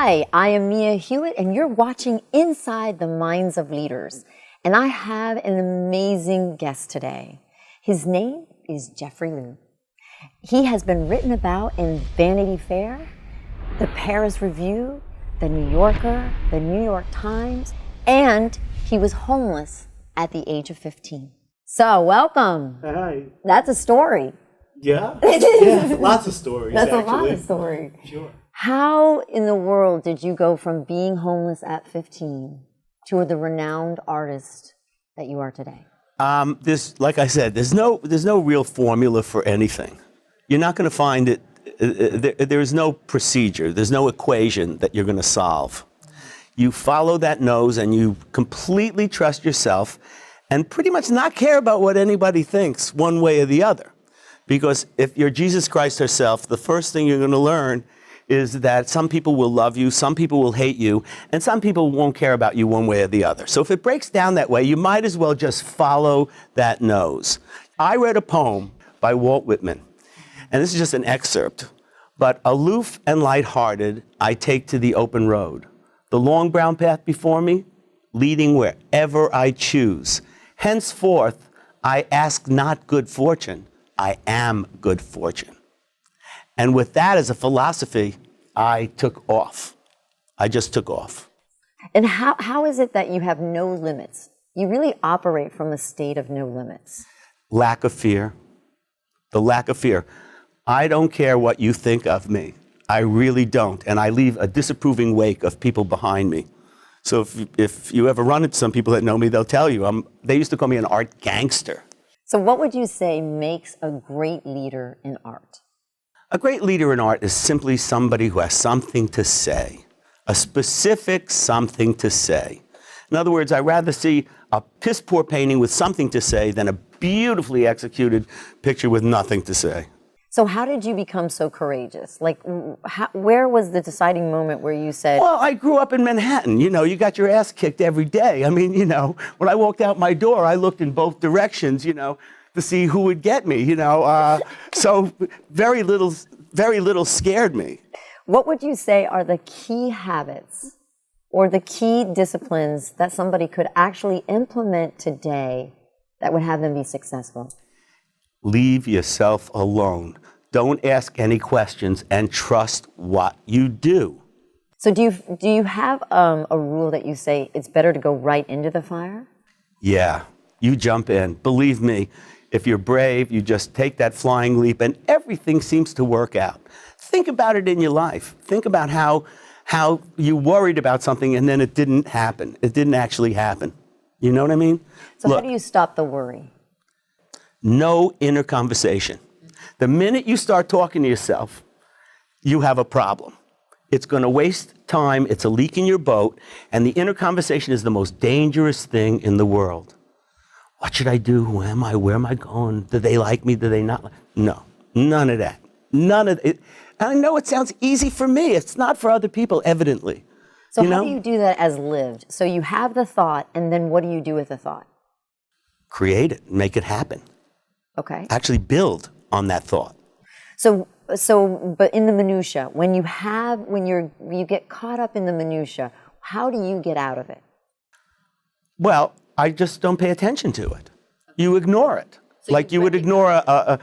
Hi, I am Mia Hewett, and you're watching Inside the Minds of Leaders. And I have an amazing guest today. His name is Jeffrey Liu. He has been written about in Vanity Fair, the Paris Review, the New Yorker, the New York Times, and he was homeless at the age of 15. So, welcome. Hi. That's a story. Yeah? Yeah, lots of stories, That's actually. a lot of story. Sure. How in the world did you go from being homeless at 15 to the renowned artist that you are today? Like I said, there's no real formula for anything. You're not going to find it. There's no procedure. There's no equation that you're going to solve. You follow that nose and you completely trust yourself and pretty much not care about what anybody thinks one way or the other. Because if you're Jesus Christ herself, the first thing you're going to learn is that some people will love you, some people will hate you, and some people won't care about you one way or the other. So if it breaks down that way, you might as well just follow that nose. I read a poem by Walt Whitman, and this is just an excerpt. But aloof and lighthearted, I take to the open road, the long brown path before me, leading wherever I choose. Henceforth, I ask not good fortune, I am good fortune. And with that as a philosophy, I took off. I just took off. And how is it that you have no limits? You really operate from a state of no limits. Lack of fear. The lack of fear. I don't care what you think of me. I really don't. And I leave a disapproving wake of people behind me. So if you ever run into some people that know me, they'll tell you. They used to call me an art gangster. So what would you say makes a great leader in art? A great leader in art is simply somebody who has something to say, a specific something to say. In other words, I'd rather see a piss-poor painting with something to say than a beautifully executed picture with nothing to say. So how did you become so courageous? Like, where was the deciding moment where you said... Well, I grew up in Manhattan. You know, you got your ass kicked every day. I mean, you know, when I walked out my door, I looked in both directions, you know, to see who would get me, you know. So very little scared me. What would you say are the key habits or the key disciplines that somebody could actually implement today that would have them be successful? Leave yourself alone. Don't ask any questions and trust what you do. So do you have a rule that you say it's better to go right into the fire? Yeah, you jump in. Believe me, if you're brave, you just take that flying leap and everything seems to work out. Think about it in your life. Think about how you worried about something and then it didn't happen. It didn't actually happen. You know what I mean? So Look, how do you stop the worry? No inner conversation. The minute you start talking to yourself, you have a problem. It's going to waste time. It's a leak in your boat. And the inner conversation is the most dangerous thing in the world. What should I do? Who am I? Where am I going? Do they like me? Do they not like me? No, none of that. None of it. And I know it sounds easy for me. It's not for other people, evidently. So how do you do that as lived? So you have the thought, and then what do you do with the thought? Create it. Make it happen. Okay. Actually build on that thought. So, but in the minutia, when you get caught up in the minutia, how do you get out of it? Well, I just don't pay attention to it. You ignore it. So like you would ignore an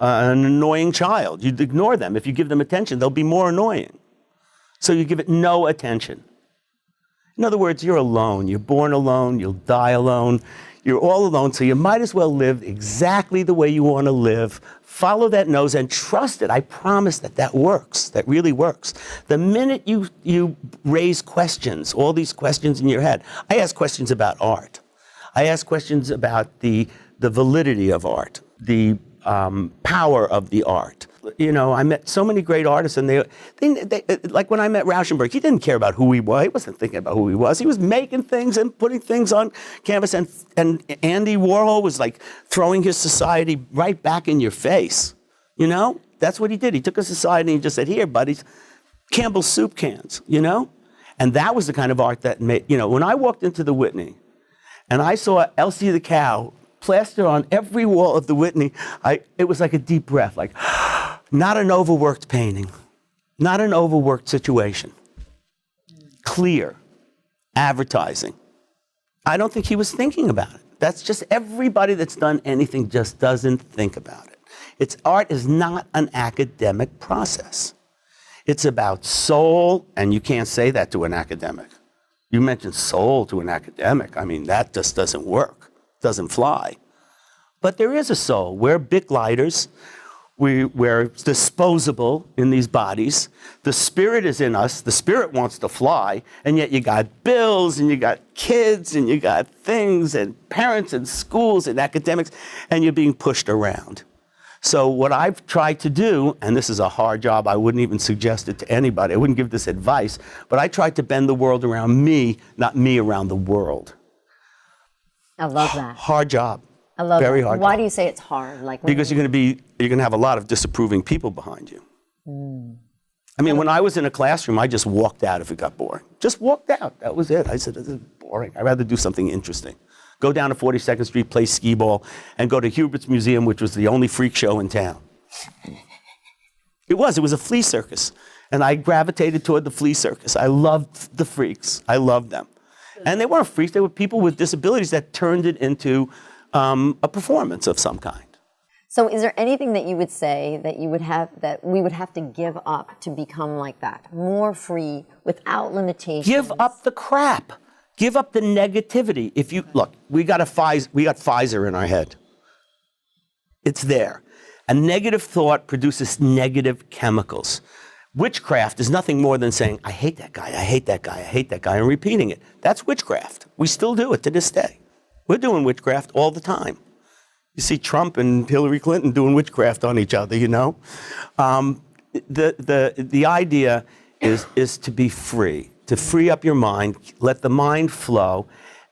annoying child. You'd ignore them. If you give them attention, they'll be more annoying. So you give it no attention. In other words, you're alone. You're born alone. You'll die alone. You're all alone, so you might as well live exactly the way you want to live. Follow that nose and trust it. I promise that works. That really works. The minute you raise questions, all these questions in your head, I ask questions about art. I ask questions about the validity of art, the power of the art. You know, I met so many great artists, and they like when I met Rauschenberg, he didn't care about who he was. He wasn't thinking about who he was. He was making things and putting things on canvas. And Andy Warhol was like throwing his society right back in your face. You know, that's what he did. He took a society and he just said, "Here, buddies, Campbell's soup cans." You know, and that was the kind of art that made. You know, when I walked into the Whitney, and I saw Elsie the cow plastered on every wall of the Whitney, it was like a deep breath, like. Not an overworked painting, not an overworked situation. clear advertising. I don't think he was thinking about it. That's just everybody that's done anything just doesn't think about it. Art is not an academic process. It's about soul, and you can't say that to an academic. You mention soul to an academic. I mean, that just doesn't work, doesn't fly. But there is a soul. We're Bic lighters. We're disposable in these bodies. The spirit is in us. The spirit wants to fly, and yet you got bills, and you got kids, and you got things, and parents, and schools, and academics, and you're being pushed around. So what I've tried to do, and this is a hard job, I wouldn't even suggest it to anybody, I wouldn't give this advice, but I tried to bend the world around me, not me around the world. I love that. Hard job. I love Very that. hard Why job. do you say it's hard? Because you're going to have a lot of disapproving people behind you. I mean, when I was in a classroom, I just walked out if it got boring. Just walked out. That was it. I said, this is boring. I'd rather do something interesting. Go down to 42nd Street, play skee ball, and go to Hewett's Museum, which was the only freak show in town. It was a flea circus. And I gravitated toward the flea circus. I loved the freaks. I loved them. And they weren't freaks. They were people with disabilities that turned it into a performance of some kind. So is there anything that you would say that we would have to give up to become like that? More free, without limitations? Give up the crap. Give up the negativity. If you look, we got Pfizer in our head. It's there. A negative thought produces negative chemicals. Witchcraft is nothing more than saying, I hate that guy, I hate that guy, I hate that guy, and repeating it. That's witchcraft. We still do it to this day. We're doing witchcraft all the time. You see Trump and Hillary Clinton doing witchcraft on each other, you know? The idea is to be free, to free up your mind, let the mind flow,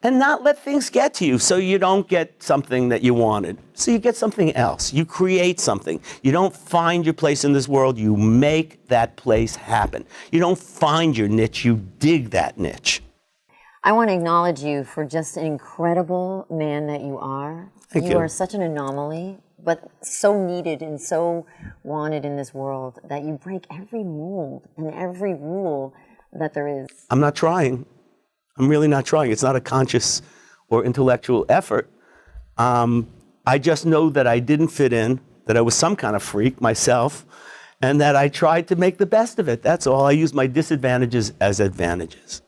and not let things get to you so you don't get something that you wanted. So you get something else. You create something. You don't find your place in this world. You make that place happen. You don't find your niche. You dig that niche. I want to acknowledge you for just an incredible man that you are. Thank you. You are such an anomaly, but so needed and so wanted in this world that you break every mold and every rule that there is. I'm not trying. I'm really not trying. It's not a conscious or intellectual effort. I just know that I didn't fit in, that I was some kind of freak myself, and that I tried to make the best of it. That's all. I use my disadvantages as advantages.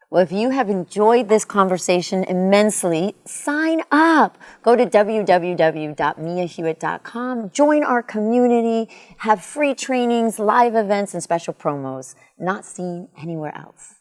Well, if you have enjoyed this conversation immensely, sign up. Go to www.miahewett.com, join our community, have free trainings, live events, and special promos not seen anywhere else.